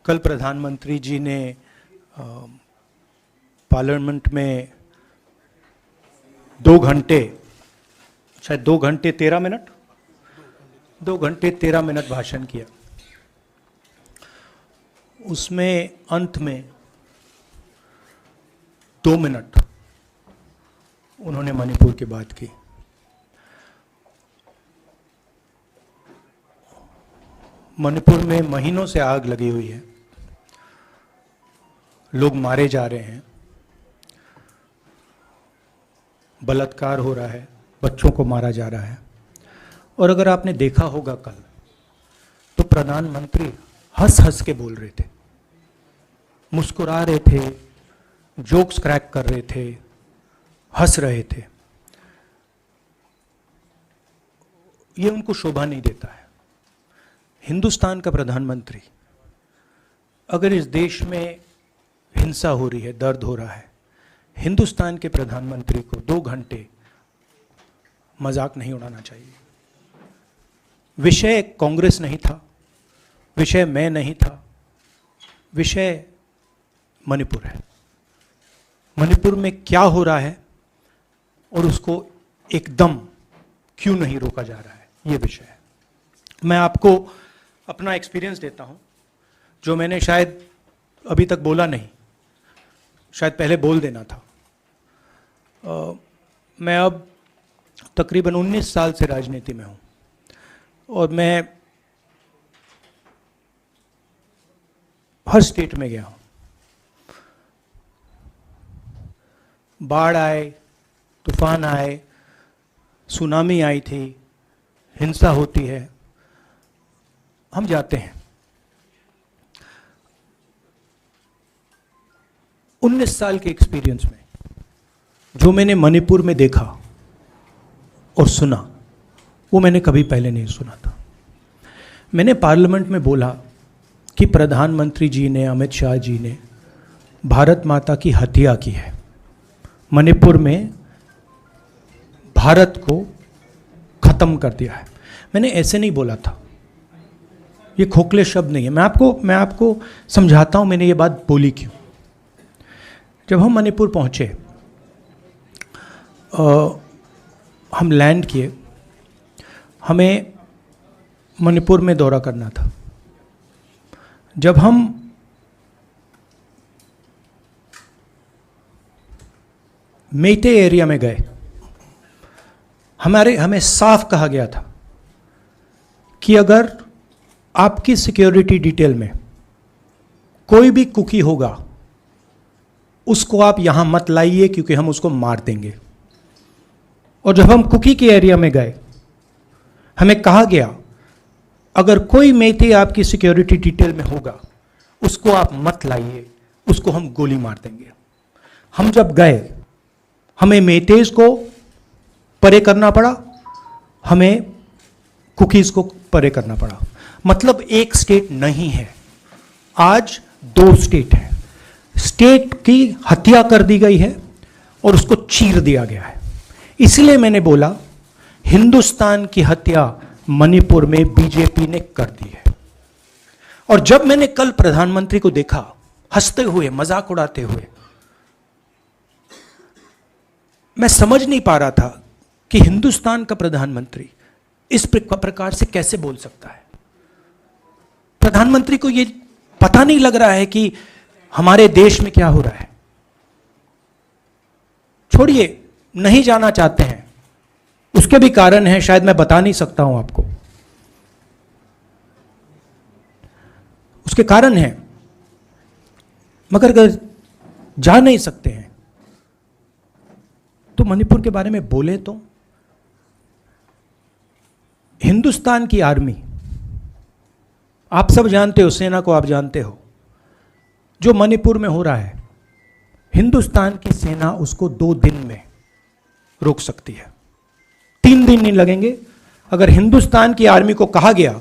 कल प्रधानमंत्री जी ने पार्लियामेंट में 2 घंटे, शायद 2 घंटे 13 मिनट, 2 घंटे 13 मिनट भाषण किया। उसमें अंत में 2 मिनट उन्होंने मणिपुर की बात की। मणिपुर में महीनों से आग लगी हुई है, लोग मारे जा रहे हैं, बलात्कार हो रहा है, बच्चों को मारा जा रहा है। और अगर आपने देखा होगा कल, तो प्रधानमंत्री हंस हंस के बोल रहे थे, मुस्कुरा रहे थे, जोक्स क्रैक कर रहे थे, हंस रहे थे। ये उनको शोभा नहीं देता है। हिंदुस्तान का प्रधानमंत्री, अगर इस देश में हिंसा हो रही है, दर्द हो रहा है, हिंदुस्तान के प्रधानमंत्री को 2 घंटे मजाक नहीं उड़ाना चाहिए। विषय कांग्रेस नहीं था, विषय मैं नहीं था, विषय मणिपुर है। मणिपुर में क्या हो रहा है और उसको एकदम क्यों नहीं रोका जा रहा है, ये विषय है। मैं आपको अपना एक्सपीरियंस देता हूं, जो मैंने शायद अभी तक बोला नहीं, शायद पहले बोल देना था। मैं अब तकरीबन 19 साल से राजनीति में हूं और मैं हर स्टेट में गया हूं। बाढ़ आए, तूफान आए, सुनामी आई थी, हिंसा होती है, हम जाते हैं। 19 साल के एक्सपीरियंस में जो मैंने मणिपुर में देखा और सुना, वो मैंने कभी पहले नहीं सुना था। मैंने पार्लियामेंट में बोला कि प्रधानमंत्री जी ने, अमित शाह जी ने भारत माता की हत्या की है, मणिपुर में भारत को खत्म कर दिया है। मैंने ऐसे नहीं बोला था, ये खोखले शब्द नहीं है। मैं आपको समझाता हूं मैंने ये बात बोली क्यों। जब हम मणिपुर पहुंचे, हम लैंड किए, हमें मणिपुर में दौरा करना था। जब हम मेटे एरिया में गए, हमें साफ कहा गया था कि अगर आपकी सिक्योरिटी डिटेल में कोई भी कुकी होगा, उसको आप यहां मत लाइए क्योंकि हम उसको मार देंगे। और जब हम कुकी के एरिया में गए, हमें कहा गया अगर कोई मेथे आपकी सिक्योरिटी डिटेल में होगा, उसको आप मत लाइए, उसको हम गोली मार देंगे। हम जब गए, हमें मेतेज को परे करना पड़ा, हमें कुकीज को परे करना पड़ा। मतलब एक स्टेट नहीं है, आज 2 स्टेट है। स्टेट की हत्या कर दी गई है और उसको चीर दिया गया है। इसलिए मैंने बोला हिंदुस्तान की हत्या मणिपुर में बीजेपी ने कर दी है। और जब मैंने कल प्रधानमंत्री को देखा हंसते हुए, मजाक उड़ाते हुए, मैं समझ नहीं पा रहा था कि हिंदुस्तान का प्रधानमंत्री इस प्रकार से कैसे बोल सकता है। प्रधानमंत्री को यह पता नहीं लग रहा है कि हमारे देश में क्या हो रहा है। छोड़िए, नहीं जाना चाहते हैं, उसके भी कारण है, शायद मैं बता नहीं सकता हूं आपको, उसके कारण है, मगर अगर जा नहीं सकते हैं तो मणिपुर के बारे में बोले तो। हिंदुस्तान की आर्मी, आप सब जानते हो, सेना को आप जानते हो, जो मणिपुर में हो रहा है, हिंदुस्तान की सेना उसको 2 दिन में रोक सकती है, 3 दिन नहीं लगेंगे। अगर हिंदुस्तान की आर्मी को कहा गया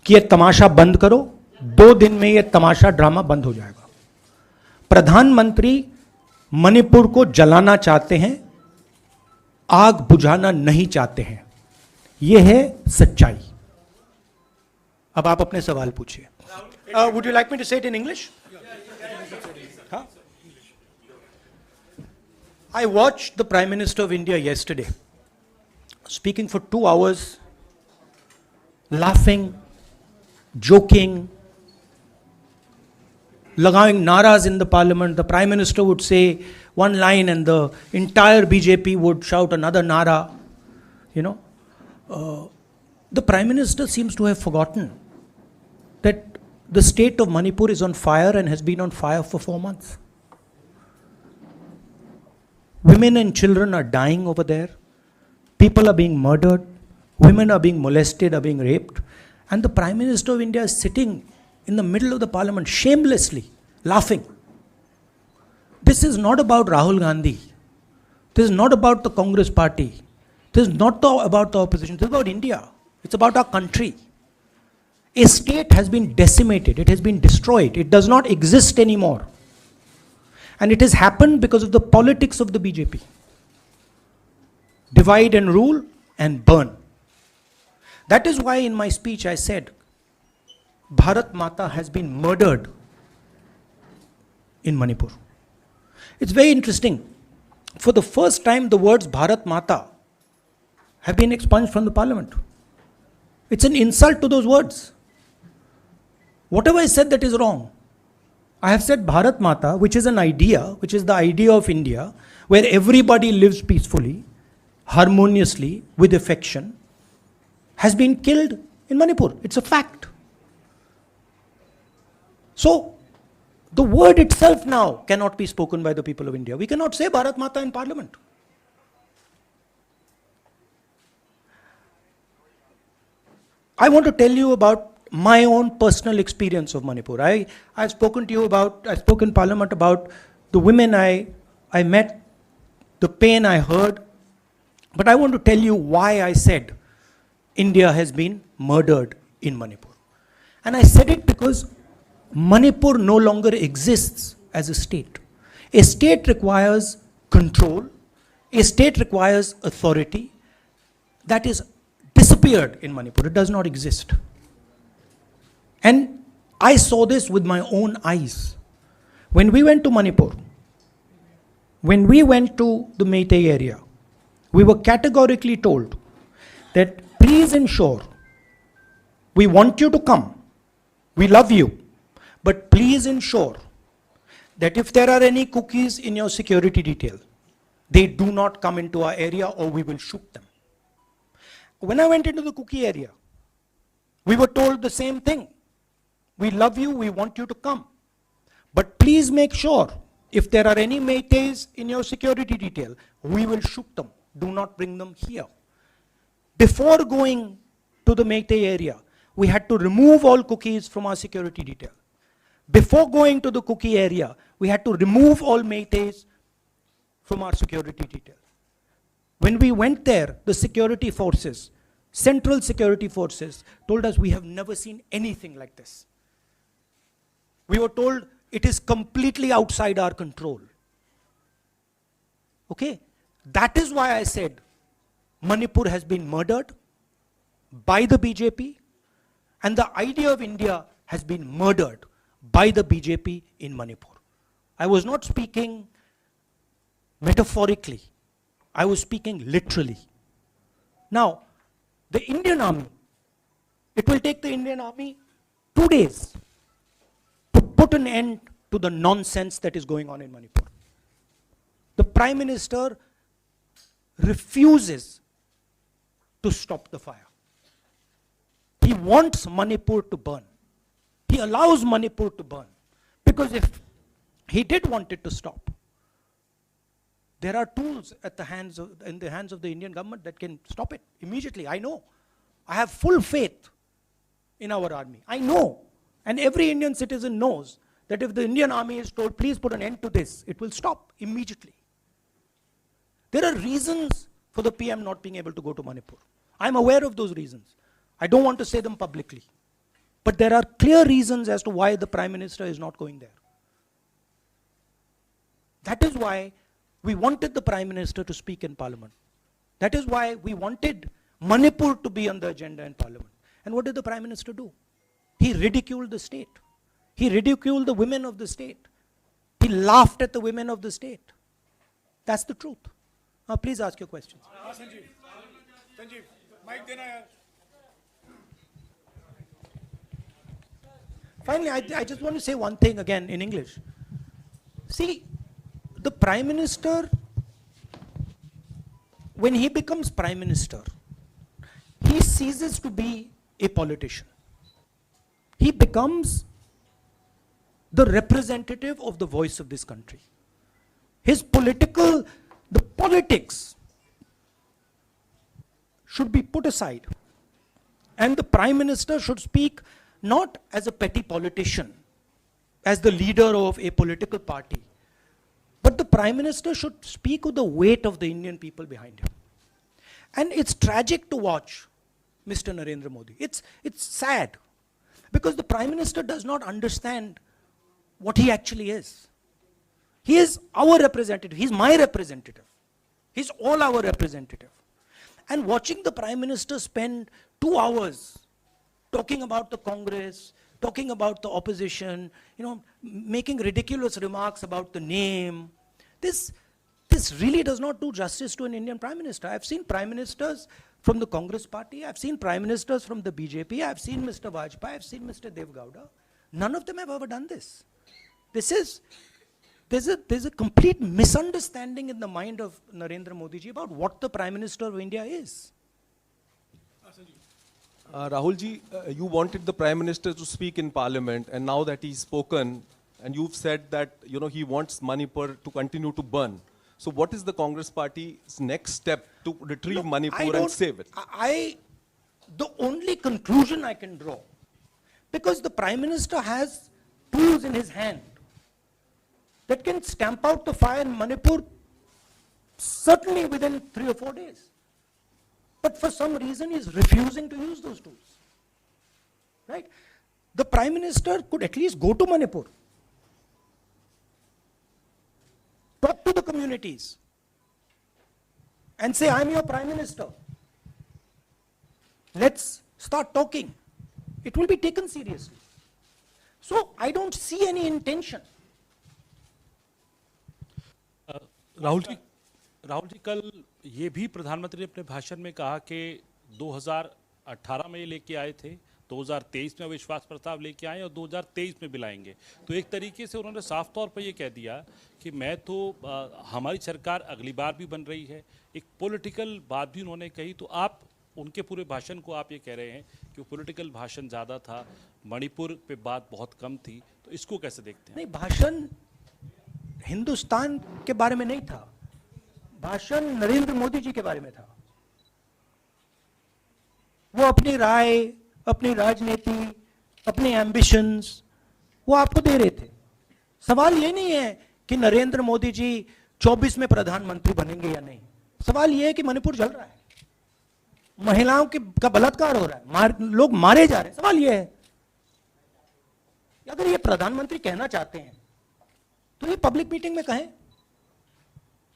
कि यह तमाशा बंद करो, 2 दिन में यह तमाशा, ड्रामा बंद हो जाएगा। प्रधानमंत्री मणिपुर को जलाना चाहते हैं, आग बुझाना नहीं चाहते हैं। यह है सच्चाई। अब आप अपने सवाल पूछिए। Would you like me to say it in English? Huh? I watched the Prime Minister of India yesterday speaking for 2 hours, laughing, joking, लगावing naras in the parliament. The Prime Minister would say one line and the entire BJP would shout another nara. You know, the Prime Minister seems to have forgotten that the state of Manipur is on fire and has been on fire for 4 months. Women and children are dying over there. People are being murdered. Women are being molested, are being raped. And the Prime Minister of India is sitting in the middle of the parliament, shamelessly laughing. This is not about Rahul Gandhi. This is not about the Congress party. This is not about the opposition. This is about India. It's about our country. A state has been decimated. It has been destroyed. It does not exist anymore. And it has happened because of the politics of the BJP. Divide and rule and burn. That is why in my speech I said, Bharat Mata has been murdered in Manipur. It's very interesting. For the first time, the words Bharat Mata have been expunged from the parliament. It's an insult to those words. Whatever I said that is wrong. I have said Bharat Mata, which is an idea, which is the idea of India, where everybody lives peacefully, harmoniously, with affection, has been killed in Manipur. It's a fact. So, the word itself now cannot be spoken by the people of India. We cannot say Bharat Mata in parliament. I want to tell you about my own personal experience of Manipur. I've spoken to you about, I spoke in parliament about the women I met, the pain I heard, but I want to tell you why I said India has been murdered in Manipur. And I said it because Manipur no longer exists as a state. A state requires control. A state requires authority. That is disappeared in Manipur. It does not exist. And I saw this with my own eyes. When we went to Manipur, when we went to the Meitei area, we were categorically told that please ensure, we want you to come, we love you, but please ensure that if there are any cookies in your security detail, they do not come into our area or we will shoot them. When I went into the cookie area, we were told the same thing. We love you, we want you to come. But please make sure, if there are any Meiteis in your security detail, we will shoot them. Do not bring them here. Before going to the Meitei area, we had to remove all cookies from our security detail. Before going to the cookie area, we had to remove all Meiteis from our security detail. When we went there, the security forces, central security forces, told us we have never seen anything like this. We were told it is completely outside our control. Okay? That is why I said Manipur has been murdered by the BJP and the idea of India has been murdered by the BJP in Manipur. I was not speaking metaphorically. I was speaking literally. Now, the Indian army, it will take the Indian army 2 days to put an end to the nonsense that is going on in Manipur. The Prime Minister refuses to stop the fire. He wants Manipur to burn. He allows Manipur to burn. Because if he did want it to stop, there are tools in the hands of the Indian government that can stop it immediately. I know. I have full faith in our army. I know. And every Indian citizen knows that if the Indian army is told, please put an end to this, it will stop immediately. There are reasons for the PM not being able to go to Manipur. I'm aware of those reasons. I don't want to say them publicly. But there are clear reasons as to why the Prime Minister is not going there. That is why we wanted the Prime Minister to speak in Parliament. That is why we wanted Manipur to be on the agenda in Parliament. And what did the Prime Minister do? He ridiculed the state. He ridiculed the women of the state. He laughed at the women of the state. That's the truth. Now please ask your questions. Sanjeev, mic dena yaar. Finally, I just want to say one thing again in English. See, the Prime Minister, when he becomes Prime Minister, he ceases to be a politician. He becomes the representative of the voice of this country. His the politics should be put aside. And the Prime Minister should speak not as a petty politician, as the leader of a political party, but the Prime Minister should speak with the weight of the Indian people behind him. And it's tragic to watch Mr. Narendra Modi. It's sad, because the Prime Minister does not understand what he actually is. He is our representative. He's my representative. He's all our representative. And watching the Prime Minister spend 2 hours talking about the Congress, talking about the opposition, making ridiculous remarks about the name, this really does not do justice to an Indian Prime Minister. I've seen Prime Ministers from the Congress party, I've seen Prime Ministers from the BJP, I've seen Mr. Vajpayee, I've seen Mr. Dev Gowda. None of them have ever done this. There's a complete misunderstanding in the mind of Narendra Modi ji about what the Prime Minister of India is. Rahul ji, you wanted the Prime Minister to speak in Parliament, and now that he's spoken, and you've said that he wants Manipur to continue to burn. So what is the Congress Party's next step to retrieve Manipur and save it? The only conclusion I can draw, because the Prime Minister has tools in his hand that can stamp out the fire in Manipur certainly within 3 or 4 days. But for some reason, he's refusing to use those tools. Right? The Prime Minister could at least go to Manipur, talk to the communities, and say, I'm your Prime Minister. Let's start talking. It will be taken seriously. So I don't see any intention. Rahul ji कल ये भी प्रधानमंत्री ने अपने भाषण में कहा कि 2018 में ये लेके आए थे, 2023 में विश्वास प्रस्ताव लेके आए और 2023 में भी लाएंगे। तो एक तरीके से उन्होंने साफ तौर पर ये कह दिया कि मैं तो हमारी सरकार अगली बार भी बन रही है। एक पॉलिटिकल बात भी उन्होंने कही। तो आप उनके पूरे भाषण को आप ये कह रहे हैं कि पॉलिटिकल भाषण ज़्यादा था, मणिपुर पे बात बहुत कम थी, तो इसको कैसे देखते हैं? नहीं, भाषण हिंदुस्तान के बारे में नहीं था, भाषण नरेंद्र मोदी जी के बारे में था। वो अपनी राय, अपनी राजनीति, अपने एम्बिशंस वो आपको दे रहे थे। सवाल ये नहीं है कि नरेंद्र मोदी जी 24 में प्रधानमंत्री बनेंगे या नहीं। सवाल ये है कि मणिपुर जल रहा है, महिलाओं का बलात्कार हो रहा है, लोग मारे जा रहे हैं। सवाल ये है, अगर ये प्रधानमंत्री कहना चाहते हैं तो ये पब्लिक मीटिंग में कहें।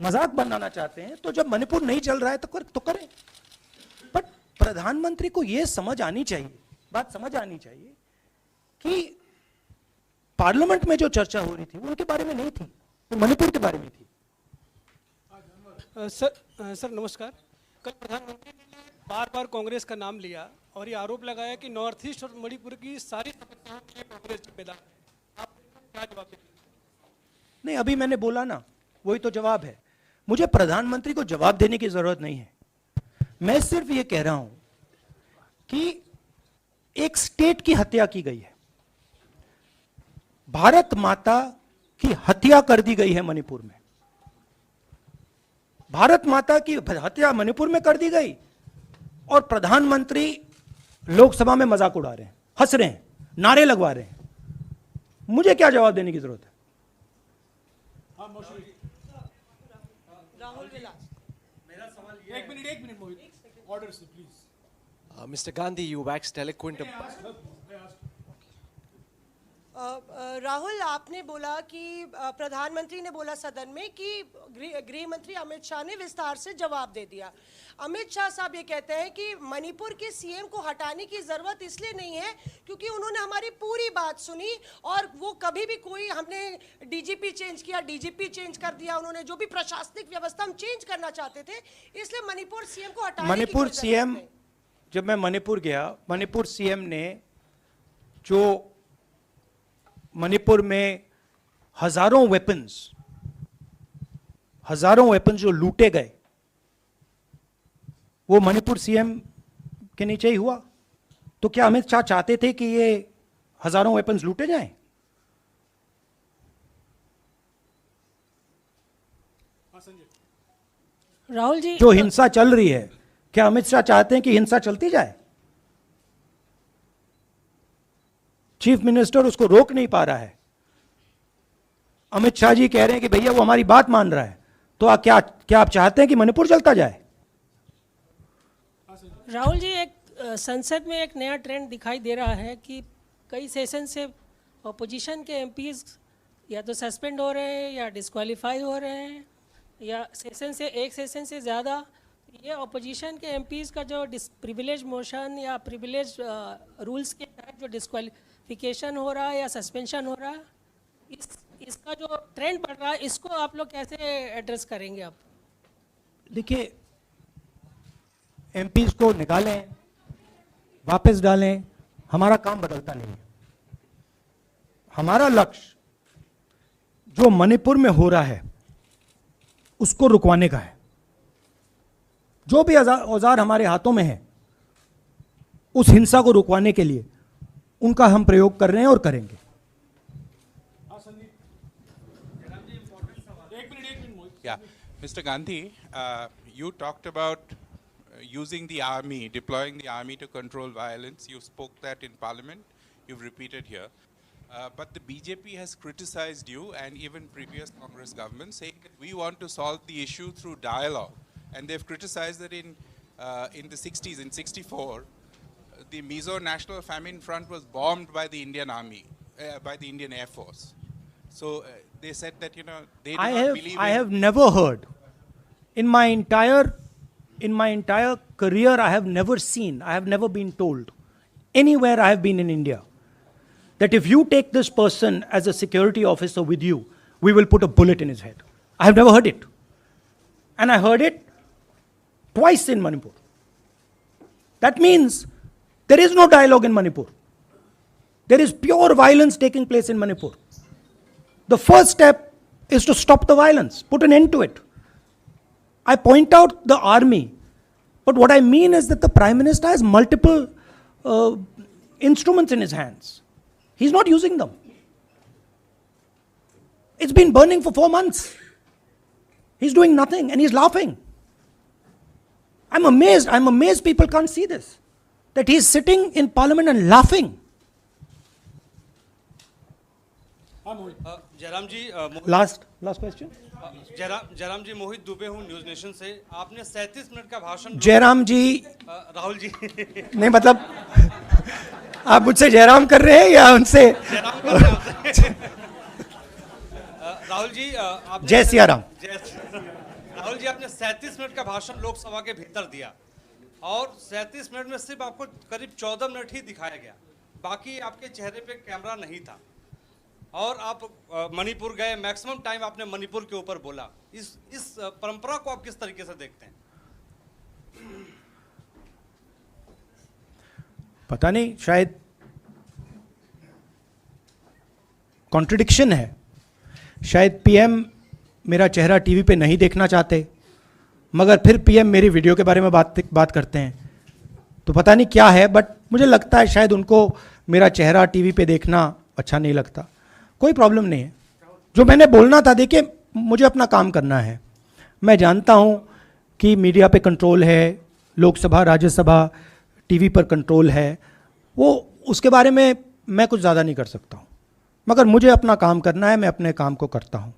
मजाक बनाना चाहते हैं तो जब मणिपुर नहीं चल रहा है तो करें। बट प्रधानमंत्री को यह समझ आनी चाहिए, बात समझ आनी चाहिए कि पार्लियामेंट में जो चर्चा हो रही थी वो उनके बारे में नहीं थी, वो मणिपुर के बारे में थी। सर नमस्कार। कल प्रधानमंत्री ने बार बार कांग्रेस का नाम लिया और ये आरोप लगाया कि नॉर्थ ईस्ट और मणिपुर की सारी समस्याओं के लिए कांग्रेस जिम्मेदार है। आप क्या जवाब देंगे? नहीं, अभी मैंने बोला ना, वही तो जवाब है। मुझे प्रधानमंत्री को जवाब देने की जरूरत नहीं है। मैं सिर्फ ये कह रहा हूं कि एक स्टेट की हत्या की गई है, भारत माता की हत्या कर दी गई है मणिपुर में। भारत माता की हत्या मणिपुर में कर दी गई और प्रधानमंत्री लोकसभा में मजाक उड़ा रहे हैं, हंस रहे हैं, नारे लगवा रहे हैं। मुझे क्या जवाब देने की जरूरत है? एक मिनट मोहित, ऑर्डर से please. Mr. Gandhi, you waxed eloquent. Rahul, आपने बोला कि प्रधानमंत्री ने बोला सदन में कि गृह मंत्री अमित शाह ने विस्तार से जवाब दे दिया। अमित शाह साहब ये कहते हैं कि मणिपुर के सीएम को हटाने की जरूरत इसलिए नहीं है क्योंकि उन्होंने हमारी पूरी बात सुनी और वो कभी भी कोई हमने डीजीपी चेंज किया, डीजीपी चेंज कर दिया, उन्होंने जो भी प्रशासनिक व्यवस्था हम चेंज करना चाहते थे, इसलिए मणिपुर सीएम को हटाने मणिपुर की सीएम, जब मैं मणिपुर गया, मणिपुर सीएम ने जो मणिपुर में हजारों वेपन्स जो लूटे गए, वो मणिपुर सीएम के नीचे ही हुआ। तो क्या अमित शाह चाहते थे कि ये हजारों वेपन्स लूटे जाएं? राहुल जी, जो हिंसा चल रही है, क्या अमित शाह चाहते हैं कि हिंसा चलती जाए? चीफ मिनिस्टर उसको रोक नहीं पा रहा है। अमित शाह जी कह रहे हैं कि भैया वो हमारी बात मान रहा है, तो क्या आप चाहते हैं कि मणिपुर चलता जाए? राहुल जी, एक संसद में एक नया ट्रेंड दिखाई दे रहा है कि कई सेशन से अपोजिशन के एमपीज या तो सस्पेंड हो रहे हैं या डिस्क्वालीफाई हो रहे हैं, या एक सेशन से ज़्यादा ये अपोजिशन के एमपीज का जो प्रिविलेज मोशन या प्रिविलेज रूल्स के तहत जो डिस्क्वालिफिकेशन हो रहा है या सस्पेंशन हो रहा है, इसका जो ट्रेंड बढ़ रहा है, इसको आप लोग कैसे एड्रेस करेंगे? आप देखिए, एमपीज को निकालें, वापस डालें, हमारा काम बदलता नहीं है। हमारा लक्ष्य जो मणिपुर में हो रहा है उसको रुकवाने का है। जो भी औजार हमारे हाथों में है उस हिंसा को रुकवाने के लिए उनका हम प्रयोग कर रहे हैं और करेंगे। Yeah, Mr. Gandhi, you talked about using the army, deploying the army to control violence. You spoke that in Parliament. You've repeated here. But the BJP has criticized you and even previous Congress governments, saying that we want to solve the issue through dialogue. And they've criticized that in the 60s, in 64, the Mizo National Famine Front was bombed by the Indian Army, by the Indian Air Force. So they said that, you know, they do not believe I have never heard in my entire career, I have never seen, I have never been told anywhere I have been in India that if you take this person as a security officer with you, we will put a bullet in his head. I have never heard it. And I heard it twice in Manipur. That means there is no dialogue in Manipur. There is pure violence taking place in Manipur. The first step is to stop the violence, put an end to it. I point out the army, but what I mean is that the Prime Minister has multiple instruments in his hands. He's not using them. It's been burning for 4 months. He's doing nothing and he's laughing. I'm amazed people can't see this. That he's sitting in Parliament and laughing. Jairam ji, Last question. Jairam जी, मोहित दुबे हूँ news nation से। आपने 37 minute का भाषण जयराम जी, राहुल जी नहीं मतलब आप मुझसे जयराम कर रहे हैं या उनसे? जयराम कर रहे हैं आपसे। राहुल जी, आपने जय सिया राम। राहुल जी, आपने 37 मिनट का भाषण लोकसभा के भीतर दिया और 37 मिनट में सिर्फ आपको करीब 14 मिनट ही दिखाया गया, बाकी आपके चेहरे पे कैमरा नहीं था और आप मणिपुर गए, मैक्सिमम टाइम आपने मणिपुर के ऊपर बोला। इस परंपरा को आप किस तरीके से देखते हैं? पता नहीं, शायद कॉन्ट्रडिक्शन है। शायद पीएम मेरा चेहरा टीवी पे नहीं देखना चाहते, मगर फिर पीएम मेरी वीडियो के बारे में बात करते हैं, तो पता नहीं क्या है, बट मुझे लगता है शायद उनको मेरा चेहरा टीवी पे देखना अच्छा नहीं लगता। कोई प्रॉब्लम नहीं है। जो मैंने बोलना था, देखिए मुझे अपना काम करना है। मैं जानता हूँ कि मीडिया पे कंट्रोल है, लोकसभा राज्यसभा टीवी पर कंट्रोल है, वो उसके बारे में मैं कुछ ज़्यादा नहीं कर सकता हूँ, मगर मुझे अपना काम करना है, मैं अपने काम को करता हूँ।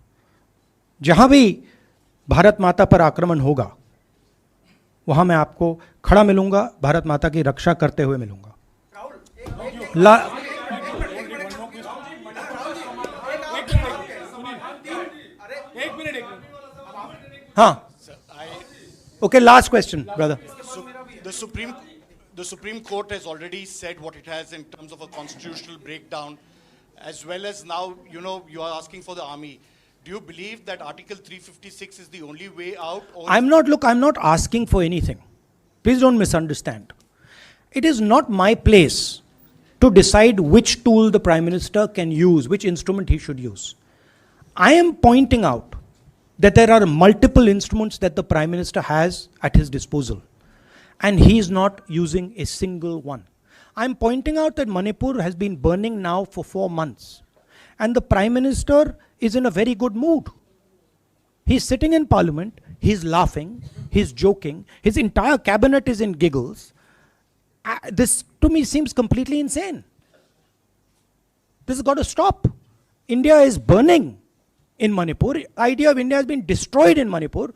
जहाँ भी भारत माता पर आक्रमण होगा वहाँ मैं आपको खड़ा मिलूँगा, भारत माता की रक्षा करते हुए मिलूँगा। हाँ. Okay, last question, brother. The Supreme Court has already said what it has in terms of a constitutional breakdown, as well as now, you are asking for the army. Do you believe that Article 356 is the only way out? Or I'm not asking for anything. Please don't misunderstand. It is not my place to decide which tool the Prime Minister can use, which instrument he should use. I am pointing out that there are multiple instruments that the Prime Minister has at his disposal, and he is not using a single one. I'm pointing out that Manipur has been burning now for 4 months, and the Prime Minister is in a very good mood. He's sitting in Parliament, he's laughing, he's joking, his entire cabinet is in giggles. This to me seems completely insane. This has got to stop. India is burning in Manipur. The idea of India has been destroyed in Manipur.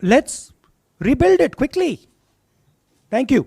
Let's rebuild it quickly. Thank you.